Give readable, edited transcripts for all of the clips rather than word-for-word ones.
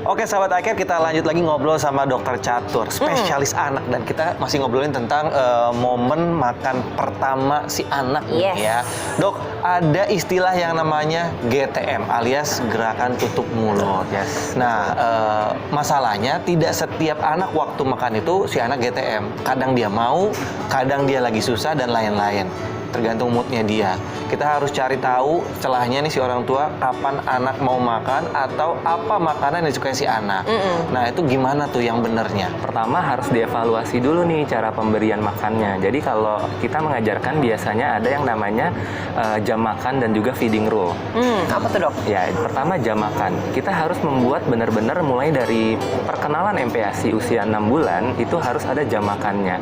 Oke sahabat iCare, kita lanjut lagi ngobrol sama Dokter Catur, spesialis anak, dan kita masih ngobrolin tentang momen makan pertama si anak nih ya. Dok, ada istilah yang namanya GTM alias gerakan tutup mulut. Nah, masalahnya tidak setiap anak waktu makan itu si anak GTM. Kadang dia mau, kadang dia lagi susah dan lain-lain. Tergantung moodnya dia. Kita harus cari tahu celahnya nih si orang tua kapan anak mau makan atau apa makanan yang disukai si anak. Nah itu gimana tuh yang benernya? Pertama harus dievaluasi dulu nih cara pemberian makannya. Jadi kalau kita mengajarkan biasanya ada yang namanya jam makan dan juga feeding rule. Apa tuh dok? Ya, pertama jam makan. Kita harus membuat benar-benar mulai dari perkenalan MPASI usia 6 bulan itu harus ada jam makannya.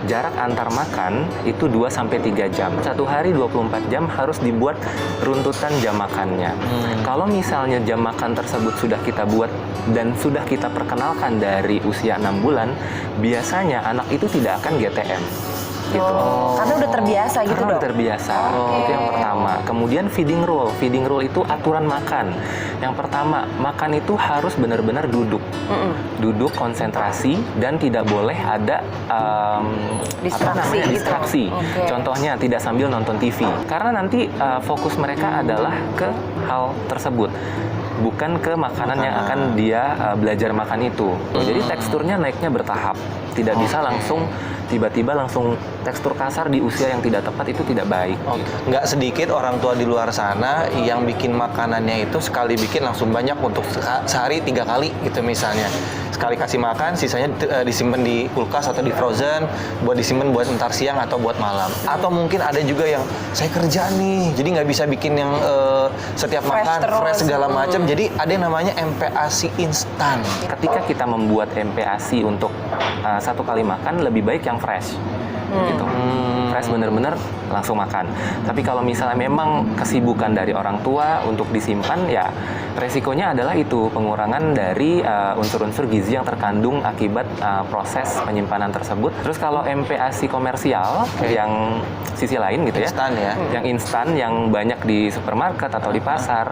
Jarak antar makan itu 2-3 jam. Satu hari 24 jam harus dibuat runtutan jam makannya. Kalau misalnya jam makan tersebut sudah kita buat dan sudah kita perkenalkan dari usia 6 bulan, biasanya anak itu tidak akan GTM. Gitu. Karena udah terbiasa gitu Karena dok? udah terbiasa, itu yang pertama. Kemudian feeding rule. Feeding rule itu aturan makan. Yang pertama, makan itu harus benar-benar duduk. Duduk, konsentrasi, dan tidak boleh ada distraksi. Contohnya, tidak sambil nonton TV. Karena nanti fokus mereka adalah ke hal tersebut, bukan ke makanan yang akan dia belajar makan itu. Jadi teksturnya naiknya bertahap. Tidak bisa langsung tiba-tiba langsung tekstur kasar di usia yang tidak tepat, itu tidak baik. Nggak sedikit orang tua di luar sana yang bikin makanannya itu sekali bikin langsung banyak untuk sehari 3 kali gitu misalnya. Sekali kasih makan, sisanya disimpan di kulkas atau di frozen, buat disimpan buat ntar siang atau buat malam. Atau mungkin ada juga yang saya kerja nih, jadi nggak bisa bikin yang setiap makan fresh segala macam. Jadi ada yang namanya MPASI instan. Ketika kita membuat MPASI untuk 1 kali makan, lebih baik yang fresh. Gitu. Fresh bener-bener langsung makan. Tapi kalau misalnya memang kesibukan dari orang tua untuk disimpan, ya resikonya adalah itu pengurangan dari unsur-unsur gizi yang terkandung akibat proses penyimpanan tersebut. Terus kalau MPASI komersial yang sisi lain gitu ya, Instan ya. yang instan yang banyak di supermarket atau di pasar,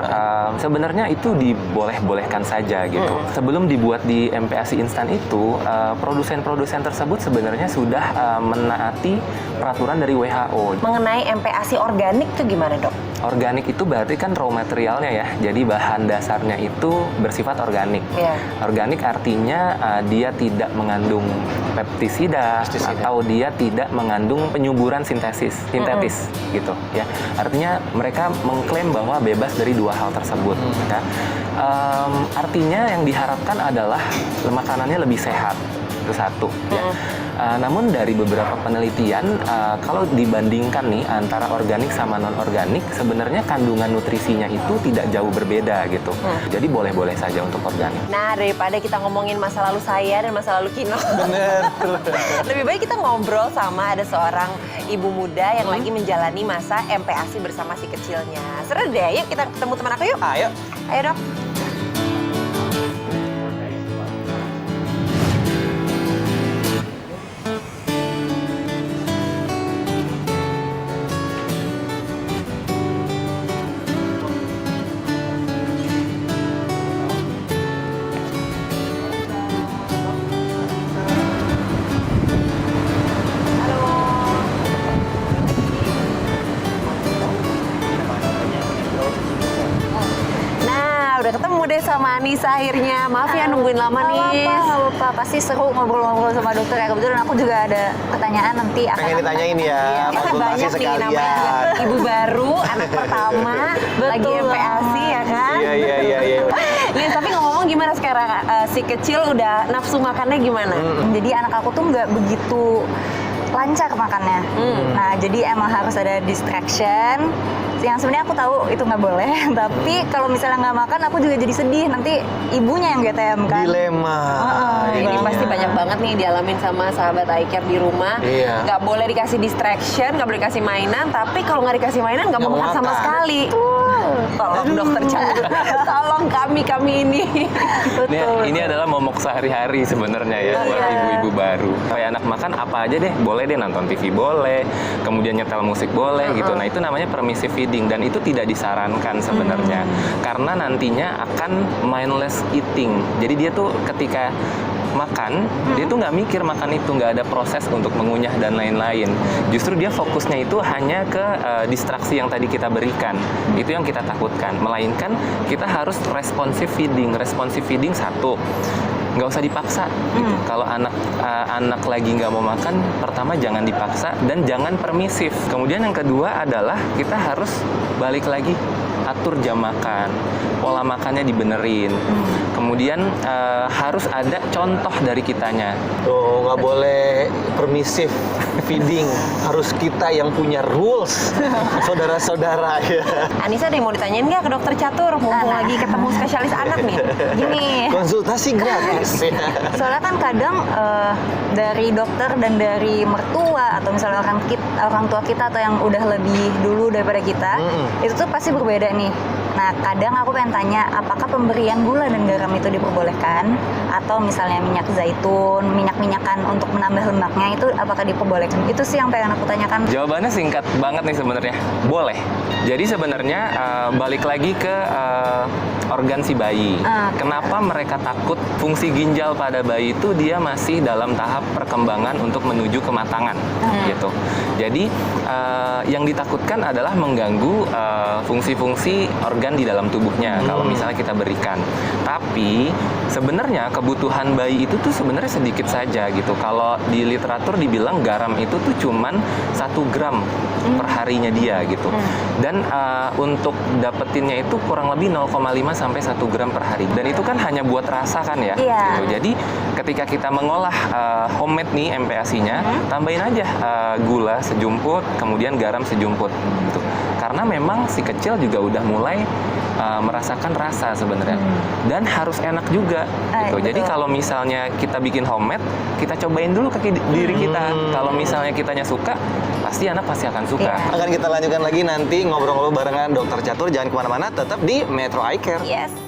sebenarnya itu diboleh-bolehkan saja gitu. Sebelum dibuat di MPASI instan itu, produsen-produsen tersebut sebenarnya sudah menaati peraturan dari WHO. Mengenai MPASI organik tuh gimana dok? Organik itu berarti kan raw materialnya ya, jadi bahan dasarnya itu bersifat organik. Organik artinya dia tidak mengandung pestisida atau dia tidak mengandung penyuburan sintetis gitu ya. Artinya mereka mengklaim bahwa bebas dari 2 hal tersebut. Ya. Artinya yang diharapkan adalah makanannya lebih sehat. Itu satu ya. Namun dari beberapa penelitian, kalau dibandingkan nih antara organik sama non organik, sebenarnya kandungan nutrisinya itu tidak jauh berbeda gitu. Jadi boleh-boleh saja untuk organik. Nah, daripada kita ngomongin masa lalu saya dan masa lalu Kino, lebih baik kita ngobrol sama ada seorang ibu muda yang lagi menjalani masa MPASI bersama si kecilnya. Seru deh, yuk kita ketemu teman aku yuk. Ayo. Ayo dok. Udah ketemu deh sama Anissa akhirnya. Maaf ya nungguin lama nih. Nggak apa-apa. Pasti seru ngobrol-ngobrol sama dokter ya. Kebetulan aku juga ada pertanyaan nanti. Pengen ditanyain ya, konsultasi Banyak nih sekalian. namanya juga ibu baru, anak pertama, lagi MPASI ya kan? Iya. Nih, tapi ngomong gimana sekarang si kecil udah nafsu makannya gimana? Jadi anak aku tuh nggak begitu lancar makannya. Nah, jadi emang harus ada distraction. Yang sebenarnya aku tahu itu nggak boleh, tapi kalau misalnya nggak makan, aku juga jadi sedih. Nanti ibunya yang GTM kan. Dilema. Ini pasti banyak banget nih dialamin sama sahabat iCare di rumah. Nggak boleh dikasih distraction, nggak boleh dikasih mainan, tapi kalau nggak dikasih mainan nggak mau makan sama sekali. Tolong dokter Catur, tolong kami ini. Ini adalah momok sehari-hari sebenarnya ya buat ibu-ibu baru. Kayak anak makan apa aja deh, boleh deh nonton TV boleh, kemudian nyetel musik boleh gitu. Nah itu namanya permissive feeding dan itu tidak disarankan sebenarnya karena nantinya akan mindless eating. Jadi dia tuh ketika makan, dia tuh nggak mikir makan itu, nggak ada proses untuk mengunyah dan lain-lain. Justru dia fokusnya itu hanya ke distraksi yang tadi kita berikan. Itu yang kita takutkan. Melainkan kita harus responsive feeding. Responsive feeding satu, nggak usah dipaksa. Gitu. Kalau anak lagi nggak mau makan, pertama jangan dipaksa dan jangan permisif. Kemudian yang kedua adalah kita harus balik lagi atur jam makan, pola makannya dibenerin. Kemudian harus ada contoh dari kitanya. Tuh, nggak boleh permisif feeding. Harus kita yang punya rules, saudara-saudara ya. Anissa ada yang mau ditanyain nggak ke dokter Catur? Mumpung lagi ketemu spesialis anak nih. Gini, Konsultasi gratis. soalnya kan kadang dari dokter dan dari mertua atau misalnya orang tua kita atau yang udah lebih dulu daripada kita, itu tuh pasti berbeda nih. Nah, kadang aku pengen tanya, apakah pemberian gula dan garam itu diperbolehkan? Atau misalnya minyak zaitun, minyak-minyakan untuk menambah lemaknya itu apakah diperbolehkan? Itu sih yang pengen aku tanyakan. Jawabannya singkat banget nih sebenarnya. Boleh. Jadi sebenarnya balik lagi ke organ si bayi. Kenapa mereka takut? Fungsi ginjal pada bayi itu dia masih dalam tahap perkembangan untuk menuju kematangan, gitu. Jadi yang ditakutkan adalah mengganggu fungsi-fungsi organ di dalam tubuhnya kalau misalnya kita berikan. Tapi sebenarnya kebutuhan bayi itu tuh sebenarnya sedikit saja gitu. Kalau di literatur dibilang garam itu tuh cuman 1 gram per harinya dia gitu. Dan untuk dapetinnya itu kurang lebih 0,5 sampai 1 gram per hari. Dan itu kan hanya buat rasa kan ya. Gitu. Jadi ketika kita mengolah homemade nih MPASI-nya, tambahin aja gula sejumput, kemudian garam sejumput gitu. Karena memang si kecil juga udah mulai merasakan rasa sebenarnya. Dan harus enak juga gitu. Jadi kalau misalnya kita bikin homemade, kita cobain dulu ke diri kita. Kalau misalnya kitanya suka, pasti anak pasti akan suka. Akan kita lanjutkan lagi nanti ngobrol-ngobrol barengan Dokter Catur. Jangan kemana-mana, tetap di Metro Eye Care. Yes.